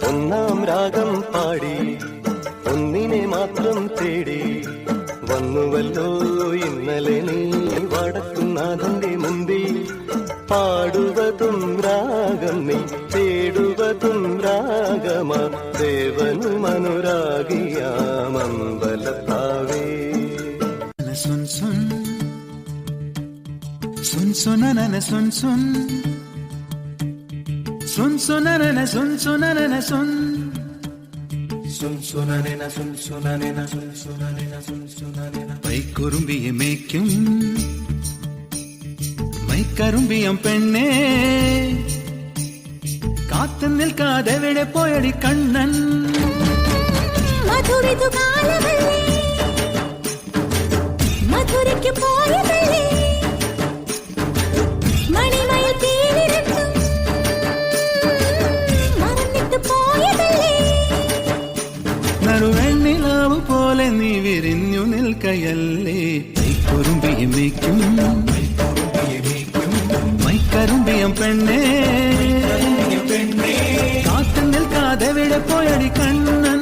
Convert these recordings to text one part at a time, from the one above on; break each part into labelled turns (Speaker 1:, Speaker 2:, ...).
Speaker 1: ഒന്നാം രാഗം പാടി ഒന്നിനെ മാത്രം തേടി വന്നുവല്ലോ ഇന്നലെ നീ വടക്കുന്നാഥന്റെ മുമ്പിൽ. പാടുവതും രാഗം നീ തേടുവതും രാഗമാ ദേവനും അനുരാഗിയാമമ്പലത്താവേ.
Speaker 2: സുൻ സുൻ സുൻ സുനന സുൻ സുൻ സുൻ സുനന സുൻ സുനന സുൻ സുൻ സുനന സുൻ സുനന സുൻ സുനന സുൻ സുനന. മൈക്കുറുമ്പിയെ മേയ്ക്കും മൈക്കറുമ്പിയം പെണ്ണേ, കാത്തു നിൽക്കാതെ എവിടെ പോയടി കണ്ണൻ.
Speaker 3: മധുരിതു കാലമല്ലേ മധുരയ്ക്ക് പോയതല്ലേ, മണിമയിൽ തീരിരട്ടും മറന്നിട്ട് പോയതല്ലേ.
Speaker 2: നറുവെണ്ണിലാവു പോലെ നീ വിരിഞ്ഞു നിൽക്കയല്ലേ. മൈക്കുറുമ്പിയെ മേയ്ക്കും മൈക്കറുമ്പിയം പെണ്ണേ, കാത്തു നിൽക്കാതെ എവിടെ പോയടി കണ്ണൻ.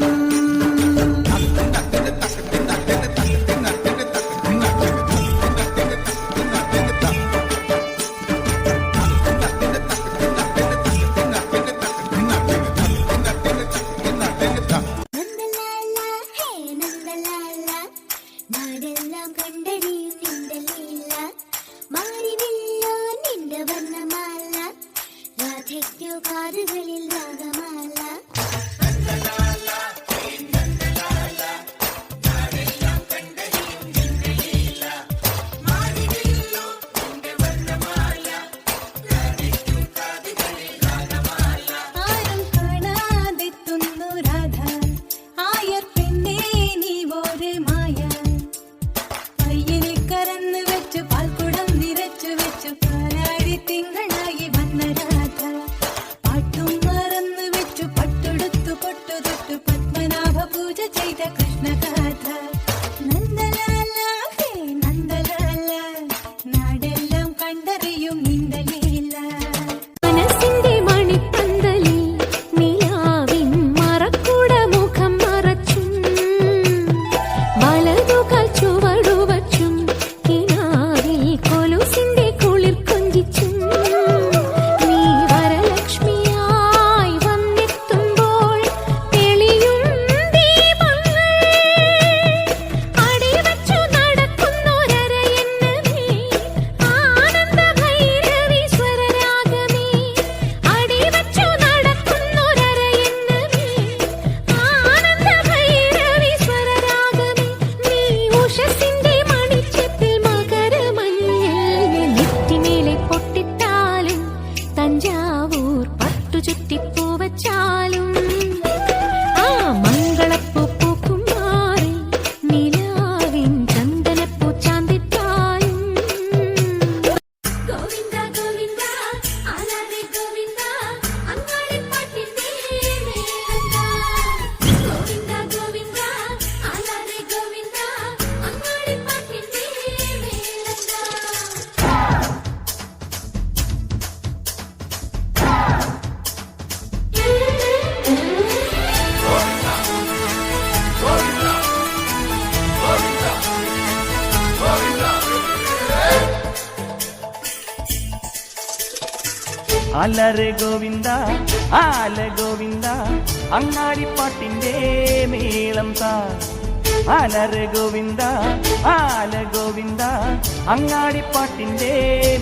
Speaker 3: നാടെല്ലാം കണ്ടടിയും നിന്റെ ലീല, മാറിവില്ലോ നിന്റെ വർണ്ണമാല, രാധയ്ക്കോ കാതുകളിൽ രാഗമാല. ആരും കാണാതെത്തുന്നു രാധ, ആയർ പെണ്ണേ നീ ഒരു മായ. പയ്യനിൽ കരന്ന് വെച്ചു പാൽക്കുടം നിറച്ചു വെച്ചു പാലാടി തിങ്കളായി വന്ന രാധ. പാട്ടും മറന്നു വെച്ചു പട്ടുടുത്തു പൊട്ടു തൊട്ടു പത്മനാഭ പൂജ ചെയ്ത കൃഷ്ണഗാഥ. നന്ദലാല ഹേ നന്ദലാല, നാടെല്ലാം കണ്ടറിയും നിന്റെ ലീല. മനസ്സിന്റെ മണിപ്പന്തലിൽ നിലാവിൻ മറക്കൂട മുഖം മറച്ചും വലതുകാൽ ചുവടുവച്ചും കിനാവിൽ കൊലുസിന്റെ കുളിർ കൊഞ്ചിച്ചും നീ വരലക്ഷ്മിയായി വന്നെത്തുമ്പോൾ തെളിയും ദീപങ്ങൾ അടിവച്ചു നടക്കുന്നൊരരയെന്നമേ, ആനന്ദ ഭൈരവി സ്വരരാഗമേ. അടിവച്ചു നടക്കുന്നൊരരയെന്നമേ, ആനന്ദ ഭൈരവി സ്വരരാഗമേ. നീ ഉഷസിന്റെ മണിച്ചെപ്പിൽ മകരമഞ്ഞിൽ നെറ്റിമേലെ പൊട്ടിട്ടാലും തഞ്ചാവൂർ പട്ടു ചുറ്റിപ്പൂവച്ചാലും ആ മംഗളപ്പൂ പൂക്കും മാറി നിലാവിൻ ചന്ദനപ്പൂ ചാന്തിട്ടാലും. ഗോവിന്ദ ഗോവിന്ദ ആലാപി ഗോവിന്ദ അങ്ങാടിപ്പാട്ടിന്റെ മേളങ്ക. ഗോവിന്ദ ഗോവിന്ദ ആലാപി ഗോവിന്ദ അങ്ങാടിപ്പാട്ടിന്റെ മേളങ്ക.
Speaker 4: അലറെ ഗോവിന്ദ ആല ഗോവിന്ദ അങ്ങാടിപ്പാട്ടിന്റെ മേളം താ. അലറെ ഗോവിന്ദ ആല ഗോവിന്ദ അങ്ങാടിപ്പാട്ടിന്റെ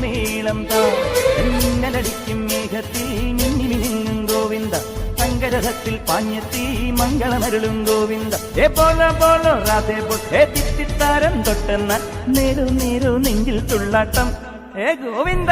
Speaker 4: മേളം താ. മിന്നലടിക്കും മേഘത്തിൽ മിന്നിമിന്നും ഗോവിന്ദ, തങ്കരഥത്തിൽ പാഞ്ഞെത്തി മംഗളമരുളും ഗോവിന്ദ. ഏ പോലോ പോലോ രാധേ ബോ ഏ തിത്തിത്താരം തൊട്ടെന്ന നേരു നേരു നെഞ്ചിൽ തുള്ളാട്ടം. ഏ ഗോവിന്ദ